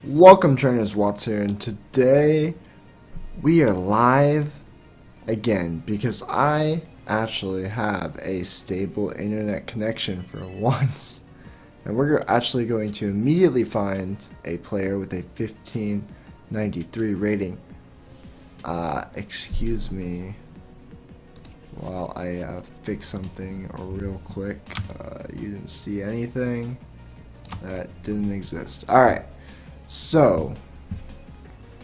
Welcome trainers, Watts here, and today we are live again because I actually have a stable internet connection for once, and we're actually going to immediately find a player with a 1593 rating. Excuse me while I fix something real quick. You didn't see anything that didn't exist. Alright. So,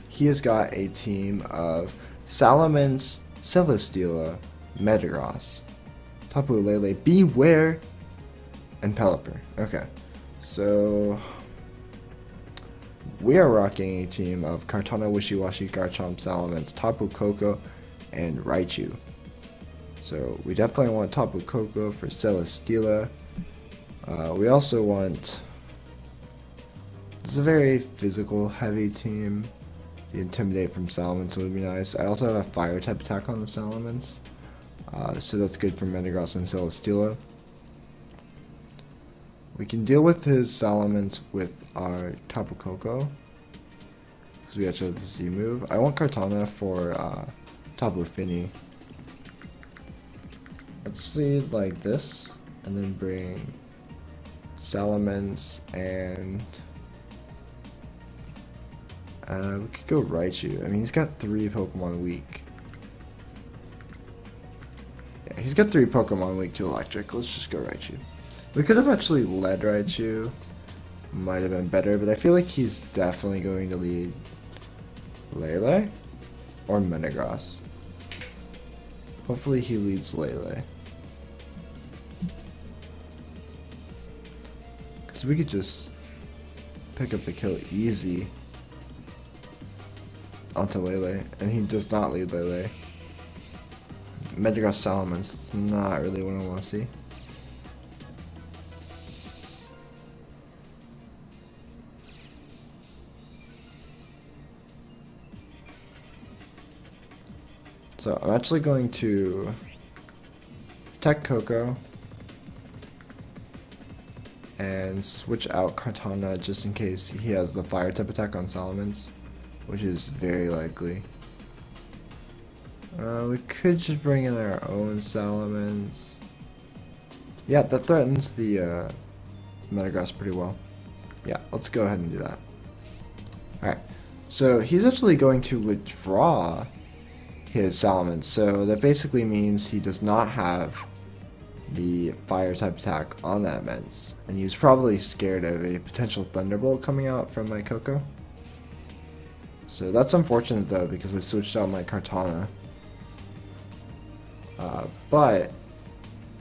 he has got a team of Salamence, Celesteela, Metagross, Tapu Lele, Beware, and Pelipper. Okay, so we are rocking a team of Kartana, Wishiwashi, Garchomp, Salamence, Tapu Koko, and Raichu. So we definitely want Tapu Koko for Celesteela. We also want... It's a very physical heavy team. The Intimidate from Salamence would be nice. I also have a fire type attack on the Salamence, so that's good for Metagross and Celesteela. We can deal with his Salamence with our Tapu Koko, because we actually have the Z move. I want Kartana for Tapu Fini. Let's lead like this, and then bring Salamence and... we could go Raichu. I mean, he's got 3 Pokemon weak. Yeah, he's got 3 Pokemon weak to Electric. Let's just go Raichu. We could have actually led Raichu. Might have been better, but I feel like he's definitely going to lead Lele or Metagross. Hopefully he leads Lele. Because we could just pick up the kill easy onto Lele, and he does not lead Lele. Metagross Salamence, it's not really what I want to see. So I'm actually going to attack Koko and switch out Kartana just in case he has the fire type attack on Salamence, which is very likely. We could just bring in our own Salamence. Yeah, that threatens the Metagross pretty well. Yeah, let's go ahead and do that. Alright, so he's actually going to withdraw his Salamence, so that basically means he does not have the fire type attack on that Mence, and he was probably scared of a potential Thunderbolt coming out from my Koko. So that's unfortunate though, because I switched out my Kartana. But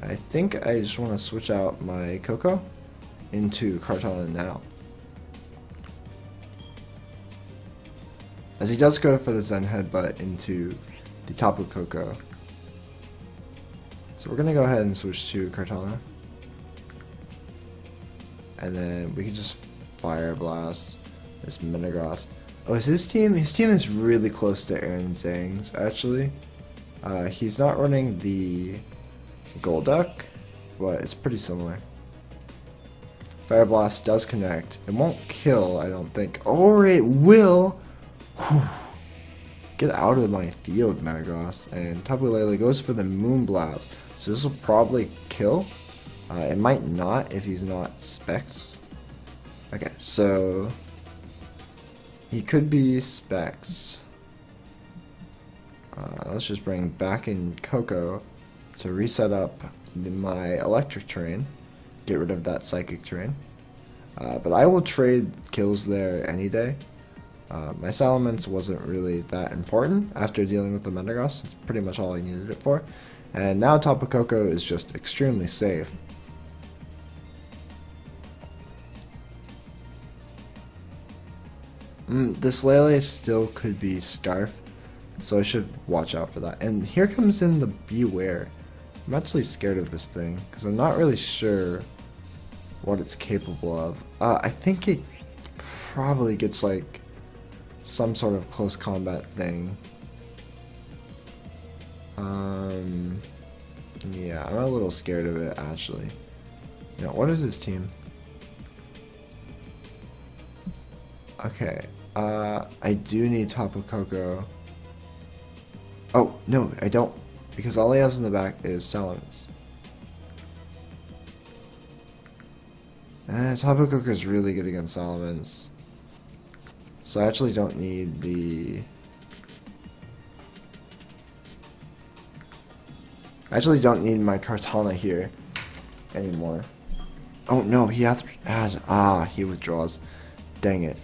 I think I just want to switch out my Koko into Kartana now, as he does go for the Zen Headbutt into the Tapu Koko. So we're going to go ahead and switch to Kartana. And then we can just Fire Blast this Metagross. Oh, is his team? His team is really close to Aaron Zhang's, actually. He's not running the Golduck, but it's pretty similar. Fire Blast does connect. It won't kill, I don't think. Or it will! Whew. Get out of my field, Metagross. And Tapu Lele goes for the Moonblast. So this will probably kill. It might not if he's not Specs. Okay, so... he could be Specs. Let's just bring back in Koko to reset up my Electric Terrain. Get rid of that Psychic Terrain. But I will trade kills there any day. My Salamence wasn't really that important after dealing with the Metagross. It's pretty much all I needed it for. And now Tapu Koko is just extremely safe. This Lele still could be Scarf, so I should watch out for that. And here comes in the Beware. I'm actually scared of this thing, because I'm not really sure what it's capable of. I think it probably gets like some sort of close combat thing. Yeah, I'm a little scared of it, actually. You know, what is his team? Okay. I do need Tapu Koko. Oh, no, I don't. Because all he has in the back is Salamence. Tapu Koko is really good against Salamence. So I actually don't need the... I actually don't need my Kartana here anymore. Oh no, he has... he withdraws. Dang it.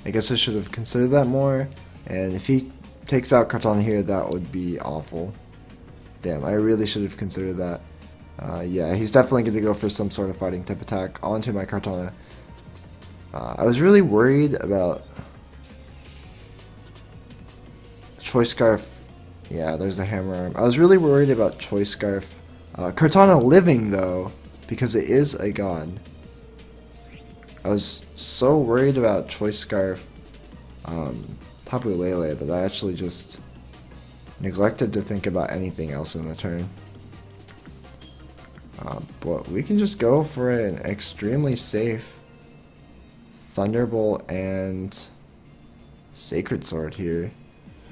I guess I should have considered that more. And if he takes out Kartana here, that would be awful. Damn, I really should have considered that. Yeah, he's definitely going to go for some sort of fighting type attack onto my Kartana. I was really worried about Choice Scarf. Yeah, there's the Hammer Arm. I was really worried about Choice Scarf. Kartana living, though, because it is a god. I was so worried about Choice Scarf Tapu Lele that I actually just neglected to think about anything else in the turn. But we can just go for an extremely safe Thunderbolt and Sacred Sword here.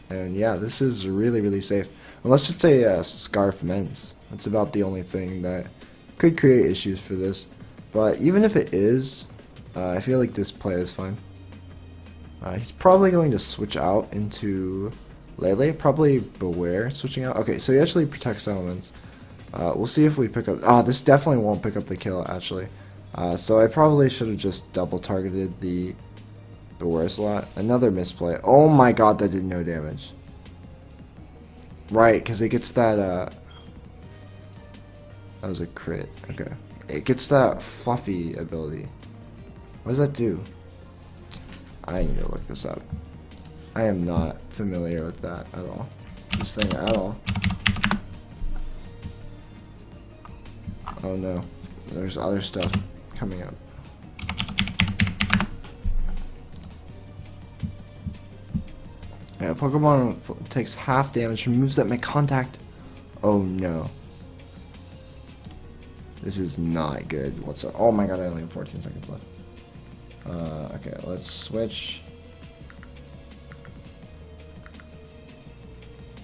And yeah, this is really, really safe. Unless it's a Scarf Mence. That's about the only thing that could create issues for this. But even if it is, I feel like this play is fine. He's probably going to switch out into Lele. Probably Beware switching out. Okay, so he actually protects Elements. We'll see if we pick up... Oh, this definitely won't pick up the kill, actually. So I probably should have just double targeted the Beware slot. Another misplay. Oh my god, that did no damage. Right, because it gets that... That was a crit. Okay. It gets that Fluffy ability. What does that do? I need to look this up. I am not familiar with that at all. This thing at all. Oh no. There's other stuff coming up. Yeah, Pokemon takes half damage from moves that make contact. Oh no. This is not good whatsoever. Oh my god, I only have 14 seconds left. Okay, let's switch.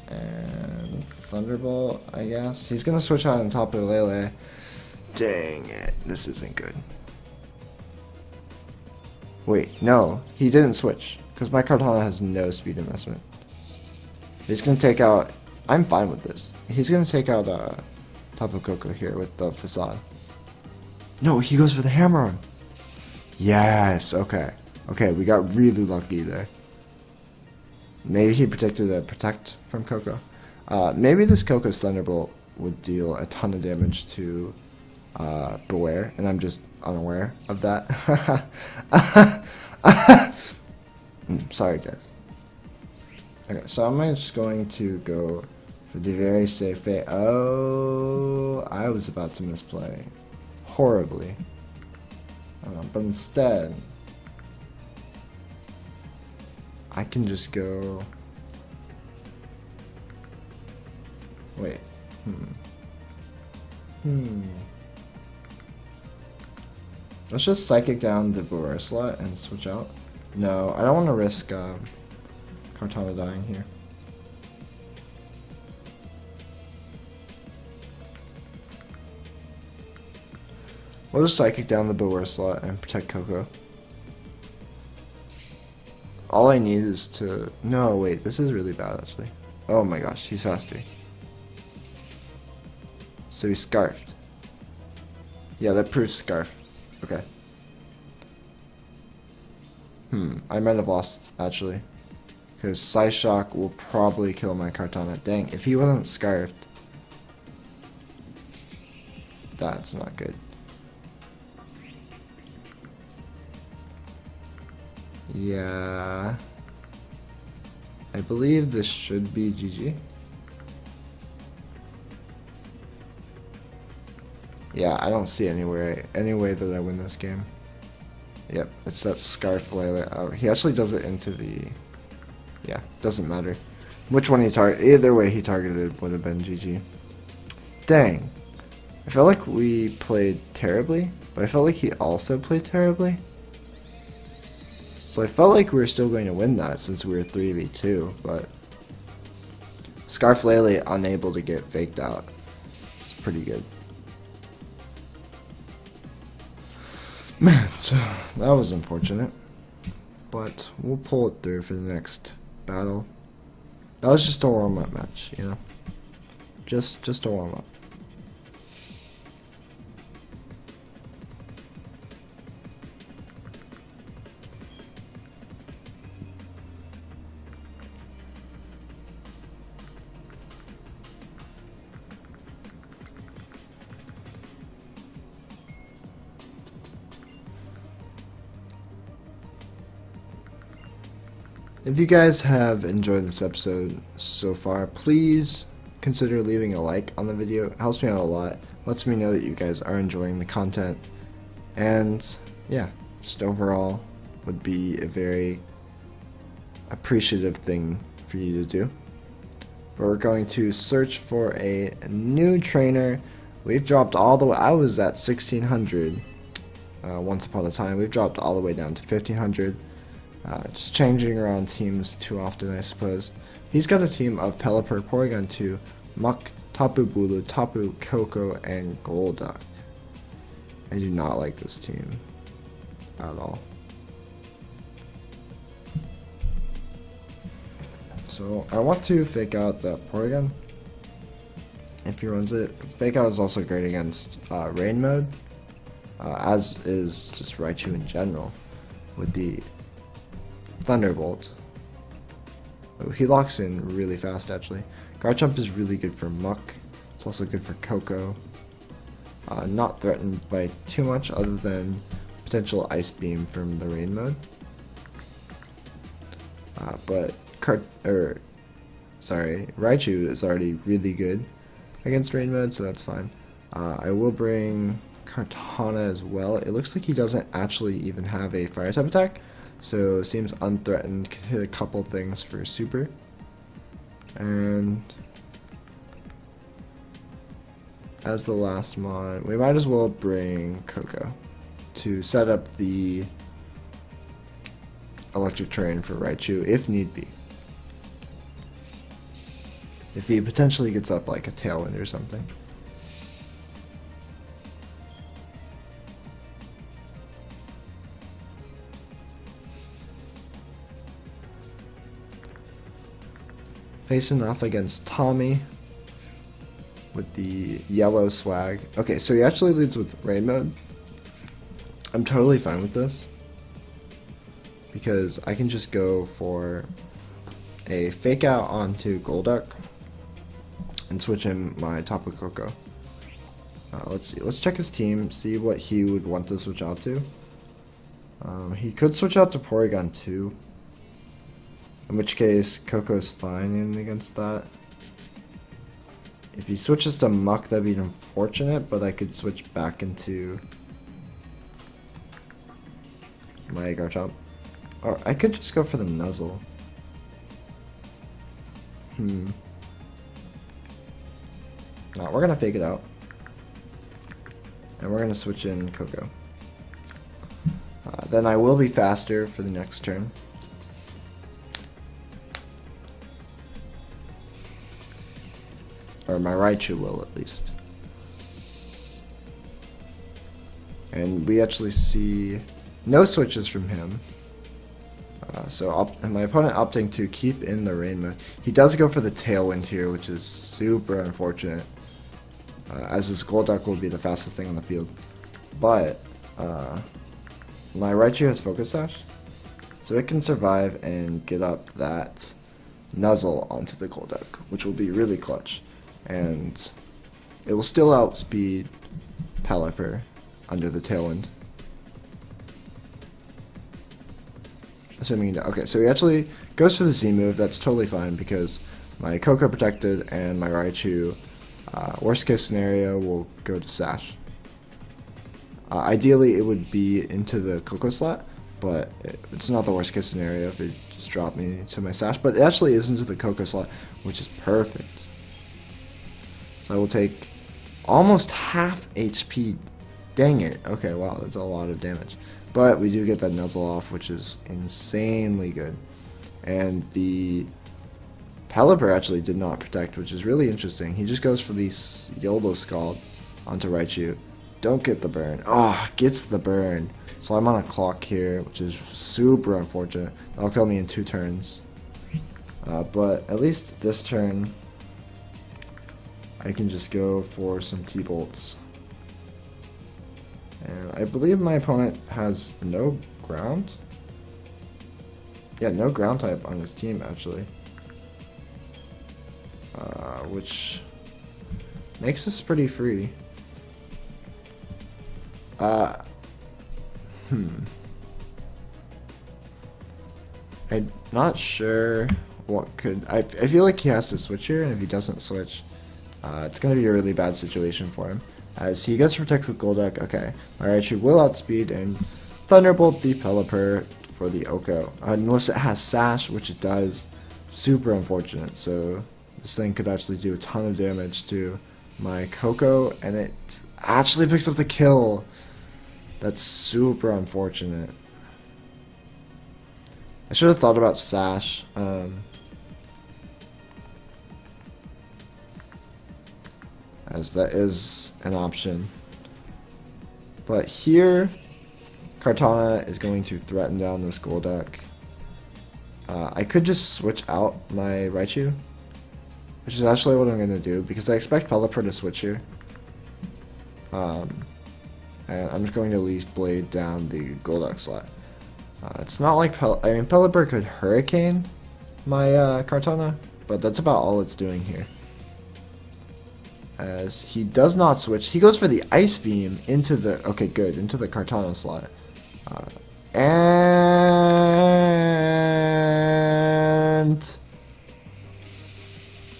And Thunderbolt, I guess. He's gonna switch out on top of Lele. Dang it, this isn't good. Wait, no, he didn't switch. Because my Kartana has no speed investment. He's gonna take out... I'm fine with this. He's gonna take out Tapu Koko here with the Facade. No, he goes for the Hammer Arm. Yes, okay. Okay, we got really lucky there. Maybe he predicted a Protect from Koko. Maybe this Koko's Thunderbolt would deal a ton of damage to Beware, and I'm just unaware of that. Sorry, guys. Okay, so I'm just going to go for the very safe fate. Oh, I was about to misplay horribly. But instead, I can just go... Wait. Let's just Psychic down the Beware slot and switch out. No, I don't want to risk Kartana dying here. We'll just Psychic down the Beware slot and protect Koko. All I need is to... No, wait, this is really bad actually. Oh my gosh, he's faster. So he's Scarfed. Yeah, that proves Scarf. Okay. I might have lost, actually. Because Psyshock will probably kill my Kartana. Dang, if he wasn't Scarfed... That's not good. Yeah... I believe this should be GG. Yeah, I don't see any way that I win this game. Yep, it's that Scarf Lele. Oh, he actually does it into the... Yeah, doesn't matter. Which one he targeted. Either way he targeted would have been GG. Dang. I felt like we played terribly, but I felt like he also played terribly. So I felt like we were still going to win that since we were 3v2, but Scarflele unable to get faked out. It's pretty good. Man, so that was unfortunate, but we'll pull it through for the next battle. That was just a warm-up match, you know? Just a warm-up. If you guys have enjoyed this episode so far, please consider leaving a like on the video. It helps me out a lot. Lets me know that you guys are enjoying the content. And yeah, just overall would be a very appreciative thing for you to do. But we're going to search for a new trainer. We've dropped all the way, I was at 1600 once upon a time. We've dropped all the way down to 1500. Just changing around teams too often, I suppose. He's got a team of Pelipper, Porygon 2, Muck, Tapu Bulu, Tapu, Koko, and Golduck. I do not like this team at all. So I want to fake out that Porygon if he runs it. Fake out is also great against rain mode, as is just Raichu in general with the Thunderbolt. Oh, he locks in really fast actually. Garchomp is really good for Muck. It's also good for Koko. Not threatened by too much other than potential Ice Beam from the rain mode. But Raichu is already really good against rain mode, so that's fine. I will bring Kartana as well. It looks like he doesn't actually even have a fire type attack, so seems unthreatened. Can hit a couple things for super. And as the last mod, we might as well bring Koko to set up the electric terrain for Raichu if need be. If he potentially gets up like a Tailwind or something. Facing off against Tommy with the yellow swag. Okay, so he actually leads with rain mode. I'm totally fine with this because I can just go for a fake out onto Golduck and switch him my Tapu Koko. Let's see. Let's check his team, see what he would want to switch out to. He could switch out to Porygon 2. In which case, Koko's fine in against that. If he switches to Muck, that'd be unfortunate, but I could switch back into my Garchomp. Or I could just go for the Nuzzle. No, we're gonna fake it out. And we're gonna switch in Koko. Then I will be faster for the next turn. Or my Raichu will, at least. And we actually see no switches from him. So my opponent opting to keep in the rain mode. He does go for the Tailwind here, which is super unfortunate. As his Golduck will be the fastest thing on the field. But my Raichu has Focus Sash, so it can survive and get up that Nuzzle onto the Golduck, which will be really clutch. And it will still outspeed Pelipper under the Tailwind. Assuming, okay, so he actually goes for the Z move. That's totally fine because my Koko protected and my Raichu, worst case scenario, will go to Sash. Ideally, it would be into the Koko slot, but it's not the worst case scenario if it just dropped me to my Sash. But it actually is into the Koko slot, which is perfect. So I will take almost half HP. Dang it. Okay, wow, that's a lot of damage. But we do get that nuzzle off, which is insanely good. And the Pelipper actually did not protect, which is really interesting. He just goes for the YOLO Scald onto Raichu. Don't get the burn. Oh, gets the burn. So I'm on a clock here, which is super unfortunate. That'll kill me in 2 turns. But at least this turn, I can just go for some T-Bolts. And I believe my opponent has no ground. Yeah, no ground type on his team, actually. Which makes this pretty free. I'm not sure what could... I feel like he has to switch here, and if he doesn't switch, it's going to be a really bad situation for him. As he gets to protect with Golduck, okay. My Raichu will outspeed and Thunderbolt the Pelipper for the Oko. Unless it has Sash, which it does. Super unfortunate, so this thing could actually do a ton of damage to my Coco, and it actually picks up the kill. That's super unfortunate. I should have thought about Sash. As that is an option. But here, Kartana is going to threaten down this Golduck. I could just switch out my Raichu, which is actually what I'm going to do, because I expect Pelipper to switch here. And I'm just going to Leaf Blade down the Golduck slot. It's not like Pelipper could Hurricane my Kartana, but that's about all it's doing here. As he does not switch, he goes for the Ice Beam into the into the Kartana slot, and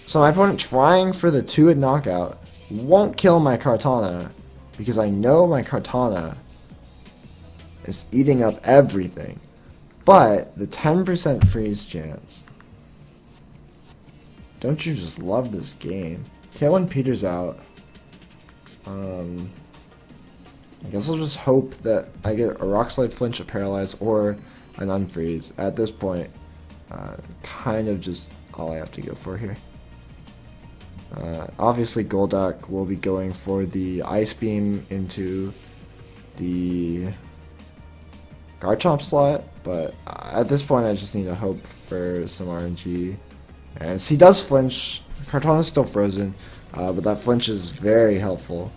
so my opponent trying for the 2-hit knockout won't kill my Kartana because I know my Kartana is eating up everything, but the 10% freeze chance. Don't you just love this game? Tailwind peters out. I guess I'll just hope that I get a Rock Slide, Flinch, a Paralyze, or an Unfreeze. At this point, kind of just all I have to go for here. Obviously, Golduck will be going for the Ice Beam into the Garchomp slot, but at this point I just need to hope for some RNG. And he does flinch. Kartana is still frozen, but that flinch is very helpful,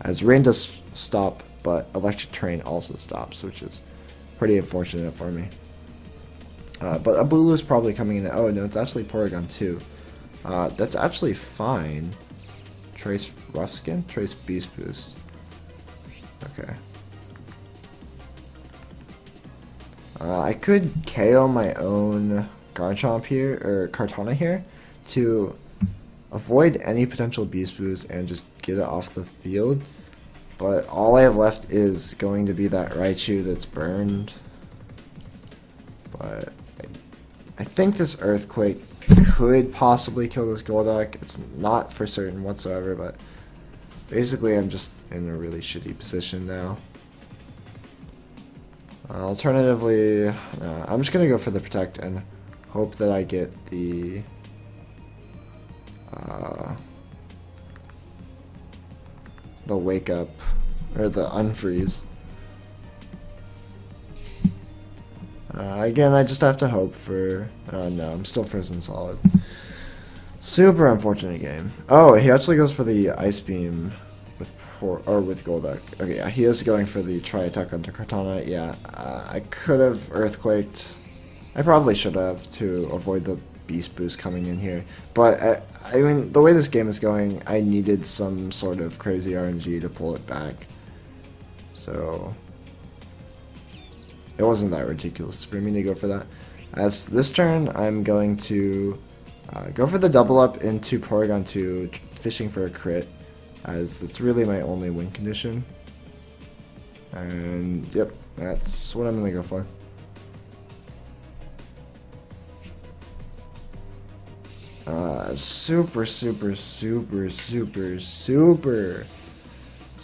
as Rain does stop, but Electric Terrain also stops, which is pretty unfortunate for me. But Abulu is probably coming in. Oh no, it's actually Porygon 2. That's actually fine. Trace Rough Skin? Trace Beast Boost. Okay. I could KO my own Garchomp here, or Kartana here, to avoid any potential Beast Boost and just get it off the field. But all I have left is going to be that Raichu that's burned. But I think this Earthquake could possibly kill this Golduck. It's not for certain whatsoever, but basically I'm just in a really shitty position now. Alternatively, I'm just going to go for the Protect and hope that I get the Wake Up, or the Unfreeze. Again, I just have to hope for... no, I'm still frozen solid. Super unfortunate game. Oh, he actually goes for the Ice Beam with Golduck. Okay, yeah, he is going for the Tri-Attack onto Kartana. Yeah, I could have Earthquaked. I probably should have, to avoid the Beast Boost coming in here. But, I mean, the way this game is going, I needed some sort of crazy RNG to pull it back. So it wasn't that ridiculous for me to go for that. As this turn, I'm going to go for the double up into Porygon 2, fishing for a crit, as that's really my only win condition. And yep, that's what I'm going to go for. Super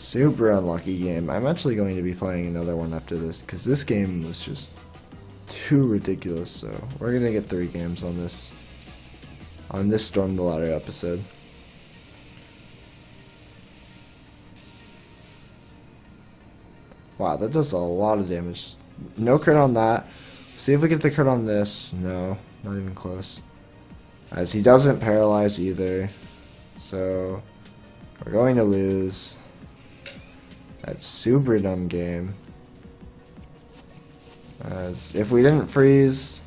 Super unlucky game. I'm actually going to be playing another one after this because this game was just too ridiculous. So we're gonna get 3 games on this Storm the Ladder episode. Wow, that does a lot of damage. No crit on that. See if we get the crit on this. No, not even close. As he doesn't paralyze either. So we're going to lose. That's super dumb game. As if we didn't freeze,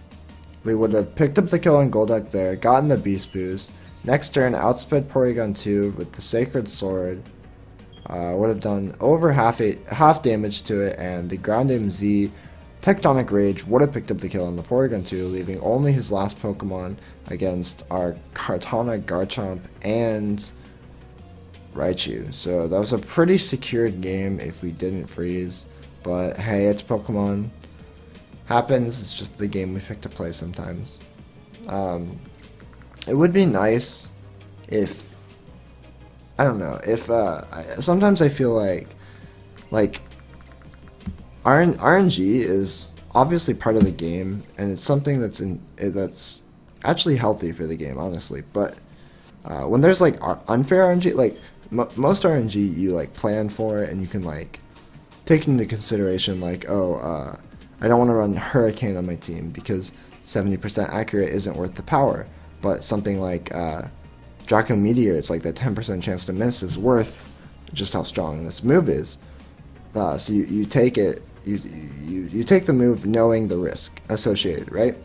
we would have picked up the kill on Golduck there, gotten the Beast Boost. Next turn, outsped Porygon 2 with the Sacred Sword. Would have done over half damage to it, and the Ground MZ Tectonic Rage would have picked up the kill on the Porygon 2, leaving only his last Pokemon against our Kartana, Garchomp, and Raichu. So that was a pretty secured game if we didn't freeze, but hey, it's Pokemon. Happens, it's just the game we pick to play sometimes. It would be nice if, I don't know, if sometimes I feel like RNG is obviously part of the game, and it's something that's actually healthy for the game, honestly. But when there's like unfair RNG, like most RNG you like plan for it, and you can like take into consideration like, oh, I don't want to run Hurricane on my team because 70% accurate isn't worth the power. But something like Draco Meteor, it's like that 10% chance to miss is worth just how strong this move is. So you take it, you take the move knowing the risk associated, right?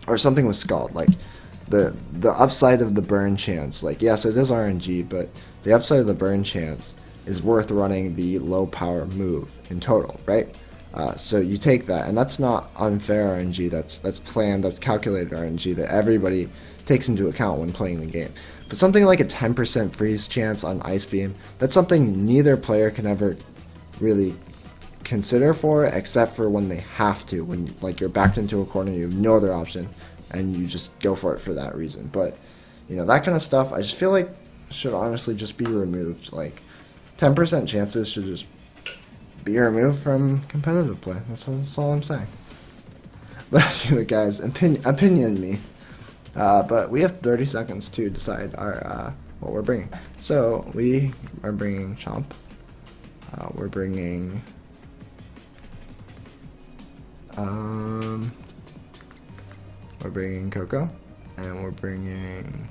Or something with Scald, like the upside of the burn chance. Like, yes, it is RNG, but the upside of the burn chance is worth running the low power move in total, right? So you take that, and that's not unfair RNG. That's planned, that's calculated RNG that everybody takes into account when playing the game. But something like a 10% freeze chance on Ice Beam, that's something neither player can ever really consider for, except for when they have to. When like you're backed into a corner, you have no other option, and you just go for it for that reason. But you know, that kind of stuff, I just feel like should honestly just be removed. Like 10% chances should just be removed from competitive play. That's all I'm saying. But anyway, guys, opinion me. But we have 30 seconds to decide our what we're bringing. So we are bringing Chomp. We're bringing Coco, and we're bringing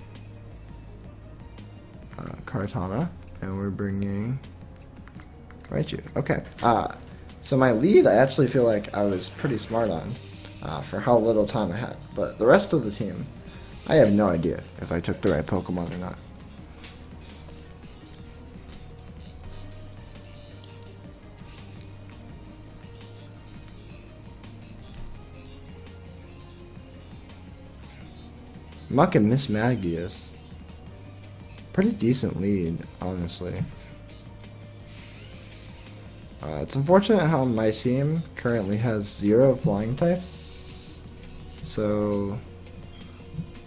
Kartana, and we're bringing Raichu. Okay. So my lead, I actually feel like I was pretty smart on for how little time I had. But the rest of the team, I have no idea if I took the right Pokemon or not. Muck and Miss Magius. Pretty decent lead, honestly. It's unfortunate how my team currently has 0 flying types. So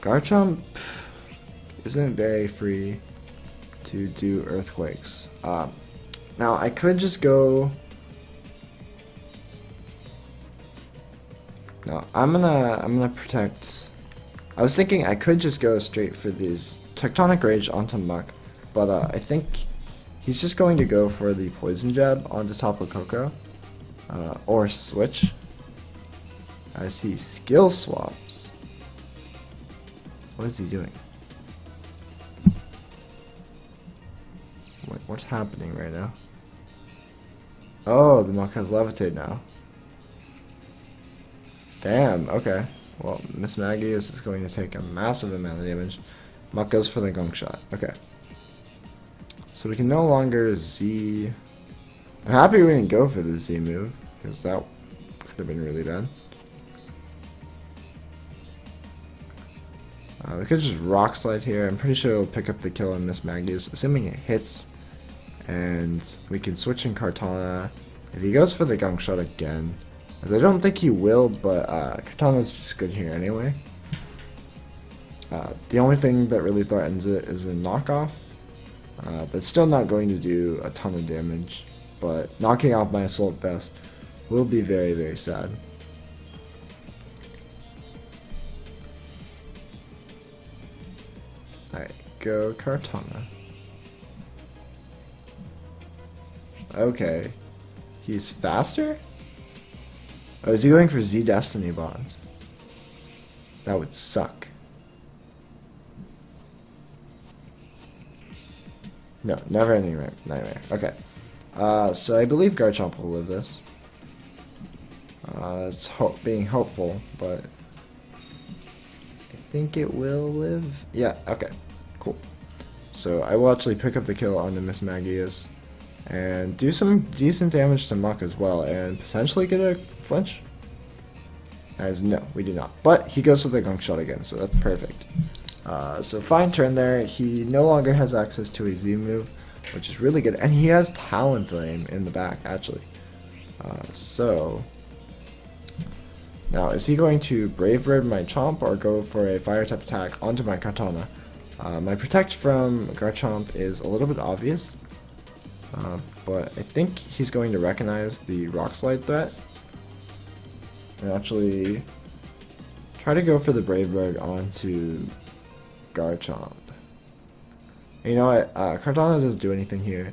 Garchomp isn't very free to do earthquakes. Now I could just go. No, I'm gonna protect. I was thinking I could just go straight for these Tectonic Rage onto Muck, but I think he's just going to go for the Poison Jab onto top of Coco, or switch, as he skill swaps. What is he doing? What's happening right now? Oh, the Muck has Levitate now. Damn, okay. Well, Miss Magius is going to take a massive amount of damage. Muck goes for the Gunk Shot. Okay. So we can no longer Z. I'm happy we didn't go for the Z move, because that could have been really bad. We could just Rock Slide here. I'm pretty sure it'll pick up the kill on Miss Magius, assuming it hits. And we can switch in Kartana. If he goes for the Gunk Shot again, as I don't think he will, but Kartana's just good here anyway. The only thing that really threatens it is a knockoff. but still not going to do a ton of damage. But knocking off my Assault Vest will be very, very sad. Alright, go Kartana. Okay. He's faster? Oh, is he going for Z Destiny Bond? That would suck. No, never ending nightmare. Okay. So I believe Garchomp will live this. It's being hopeful, but I think it will live. Yeah, okay. Cool. So I will actually pick up the kill on the Miss Magius and do some decent damage to Muck as well, and potentially get a flinch. As no, we do not. But he goes for the Gunk Shot again, so that's perfect. So fine turn there. He no longer has access to a Z move, which is really good, and he has Talonflame in the back actually. So now is he going to Brave Bird my Chomp or go for a Fire type attack onto my Kartana? My Protect from Garchomp is a little bit obvious, but I think he's going to recognize the Rock Slide threat and actually try to go for the Brave Bird onto Garchomp. And you know what? Kartana doesn't do anything here,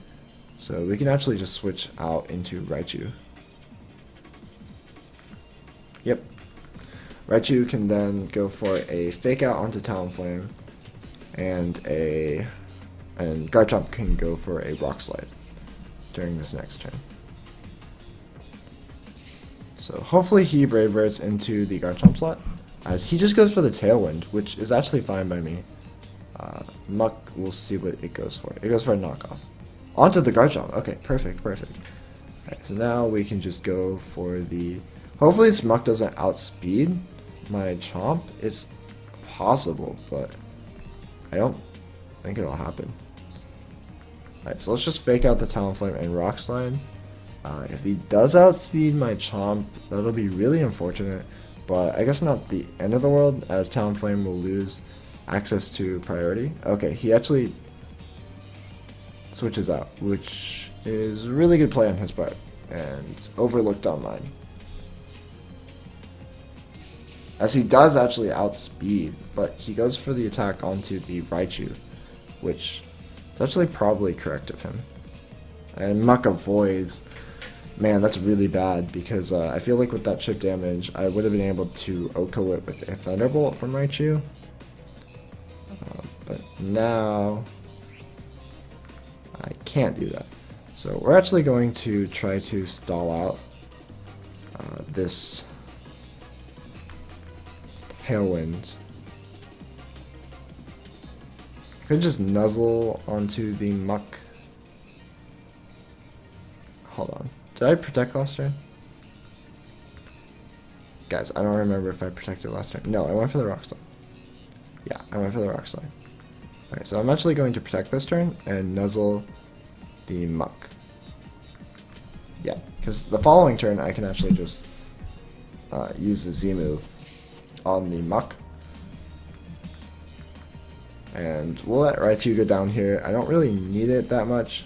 so we can actually just switch out into Raichu. Yep. Raichu can then go for a Fake Out onto Talonflame, and Garchomp can go for a Rock Slide during this next turn. So hopefully he Brave Birds into the Garchomp slot, as he just goes for the Tailwind, which is actually fine by me. Muck, we'll see what it goes for. It goes for a knockoff. Onto the Garchomp. Okay, perfect, perfect. Alright, so now we can just go for the... Hopefully this Muck doesn't outspeed my Chomp. It's possible, but I don't think it'll happen. Alright, so let's just fake out the Talonflame and Rock Slide. If he does outspeed my Chomp, that'll be really unfortunate, but I guess not the end of the world, as Talonflame will lose access to priority. Okay, he actually switches out, which is a really good play on his part, and overlooked on mine. As he does actually outspeed, but he goes for the attack onto the Raichu, which is actually probably correct of him. And Muck avoids. Man, that's really bad, because I feel like with that chip damage, I would have been able to OHKO it with a Thunderbolt from Raichu. But now I can't do that. So we're actually going to try to stall out this Tailwind. Could just nuzzle onto the Muck. Hold on. Did I protect last turn? Guys, I don't remember if I protected last turn. No, I went for the Rock Slide. Yeah, I went for the Rock Slide. Okay, so I'm actually going to protect this turn and nuzzle the Muck. Yeah, because the following turn I can actually just use the Z move on the Muck. And we'll let Raichu go down here. I don't really need it that much.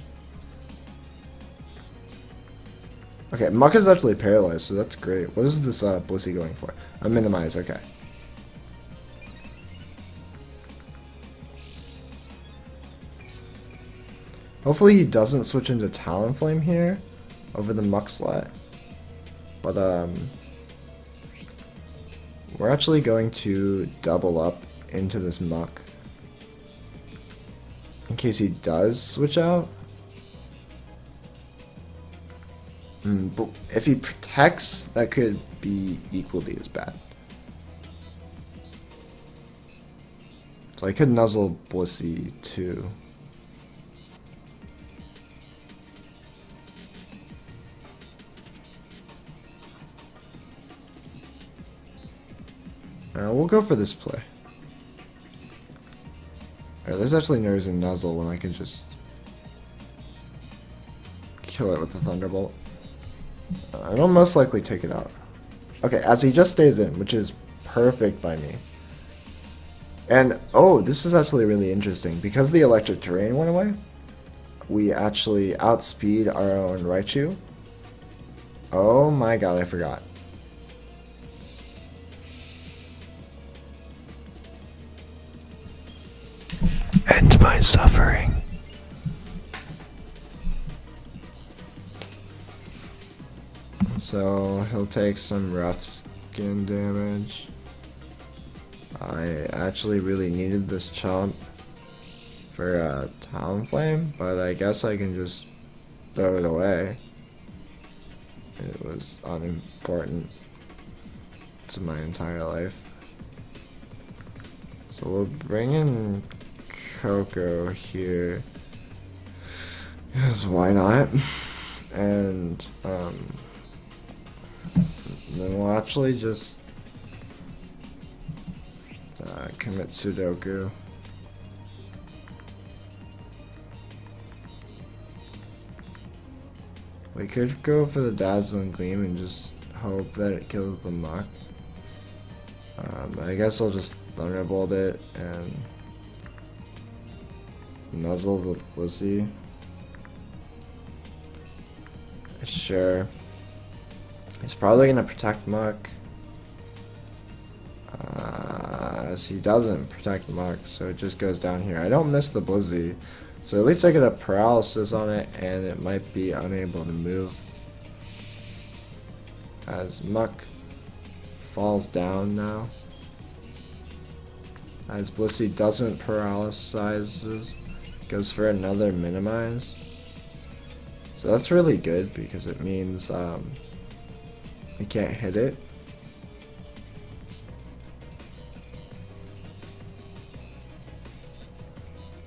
Okay, Muck is actually paralyzed, so that's great. What is this Blissey going for? A minimize, okay. Hopefully he doesn't switch into Talonflame here over the Muck slot. But we're actually going to double up into this Muck in case he does switch out. But if he protects, that could be equally as bad. So I could nuzzle Blissey too. We'll go for this play. Alright, there's actually no reason to nuzzle when I can just kill it with a Thunderbolt. I'll most likely take it out. Okay, as he just stays in, which is perfect by me. And, oh, this is actually really interesting. Because the electric terrain went away, we actually outspeed our own Raichu. Oh my god, I forgot. End my suffering. So he'll take some rough skin damage. I actually really needed this chomp for Talonflame, but I guess I can just throw it away. It was unimportant to my entire life. So we'll bring in Coco here, because why not? And then we'll actually just commit Sudoku. We could go for the Dazzling Gleam and just hope that it kills the Muck. I guess I'll just Thunderbolt it and nuzzle the Blissey. Sure. He's probably gonna protect Muck. As he doesn't protect Muck, so it just goes down here. I don't miss the Blissey, so at least I get a paralysis on it, and it might be unable to move. As Muck falls down now. As Blissey doesn't paralyzes, goes for another minimize. So that's really good because it means we can't hit it.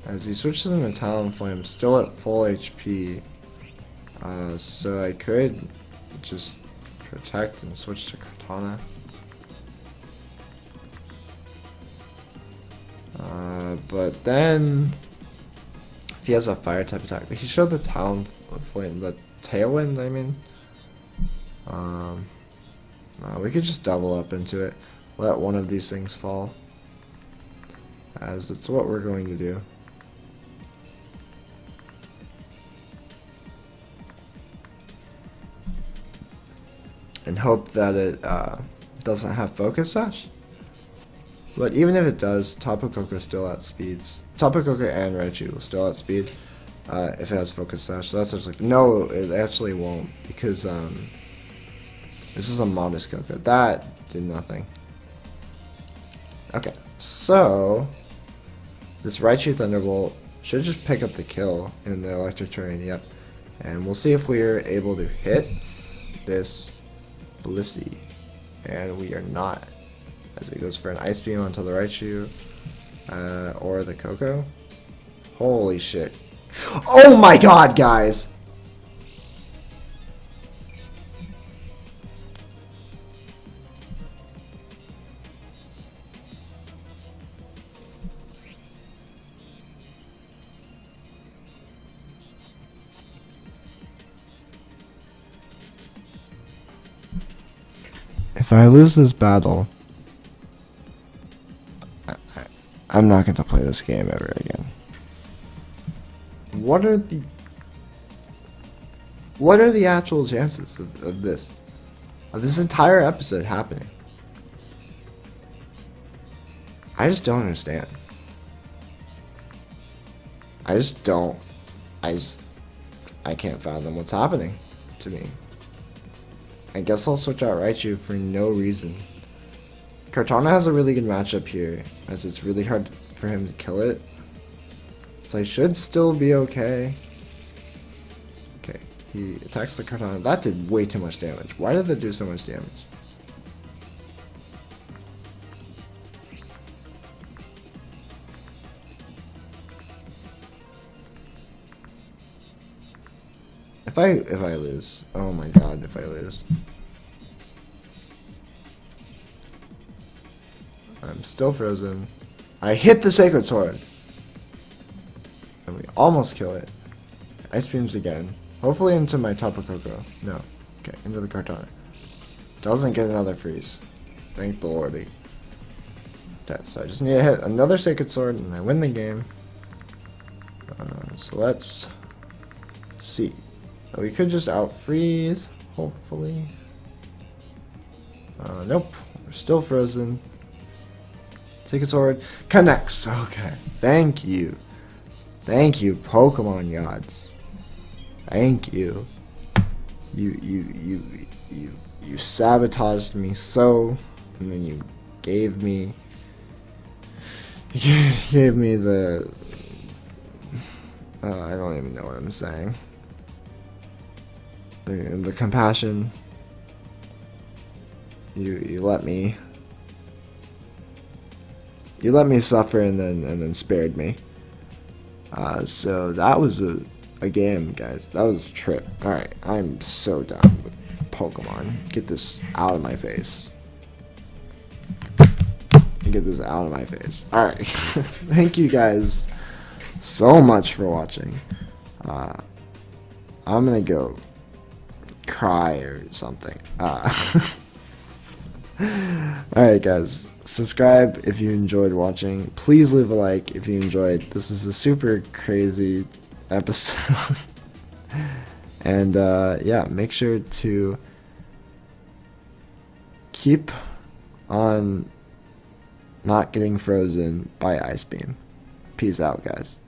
As he switches into Talonflame, still at full HP, so I could just protect and switch to Cortana. But then, if he has a fire type attack, he showed the Talonflame, the Tailwind, I mean. We could just double up into it, let one of these things fall, as it's what we're going to do. And hope that it doesn't have Focus Sash. But even if it does, Tapu Koko still outspeeds. Tapu Koko and Raichu will still outspeed if it has Focus Sash. So that's actually no, it actually won't, because this is a modest Koko. That did nothing. Okay, so this Raichu Thunderbolt should just pick up the kill in the electric terrain. Yep, and we'll see if we are able to hit this Blissey, and we are not, as it goes for an Ice Beam onto the Raichu or the Koko. Holy shit. Oh my god, guys! If I lose this battle, I'm not going to play this game ever again. What are the actual chances of this entire episode happening? I just don't understand. I can't fathom what's happening to me. I guess I'll switch out Raichu for no reason. Cortana has a really good matchup here, as it's really hard for him to kill it. So I should still be okay. Okay, he attacks the Cortana. That did way too much damage. Why did that do so much damage? If I lose, oh my god, if I lose. I'm still frozen. I hit the Sacred Sword! And we almost kill it. Ice Beams again. Hopefully into my Tapu Koko. No. Okay, into the Cortana. Doesn't get another freeze. Thank the lordy. Okay, so I just need to hit another Sacred Sword and I win the game. So let's see. We could just out freeze, hopefully. Nope, we're still frozen. Take a sword, connects. Okay, thank you, Pokemon gods. Thank you. You sabotaged me so, and then you gave me the I don't even know what I'm saying. The compassion. You let me suffer and then spared me. So that was a game, guys. That was a trip. Alright, I'm so done with Pokemon. Get this out of my face. Get this out of my face. Alright. Thank you guys so much for watching. I'm gonna go cry or something. Alright guys, subscribe if you enjoyed watching. Please leave a like if you enjoyed. This is a super crazy episode. And yeah, make sure to keep on not getting frozen by Ice Beam. Peace out, guys.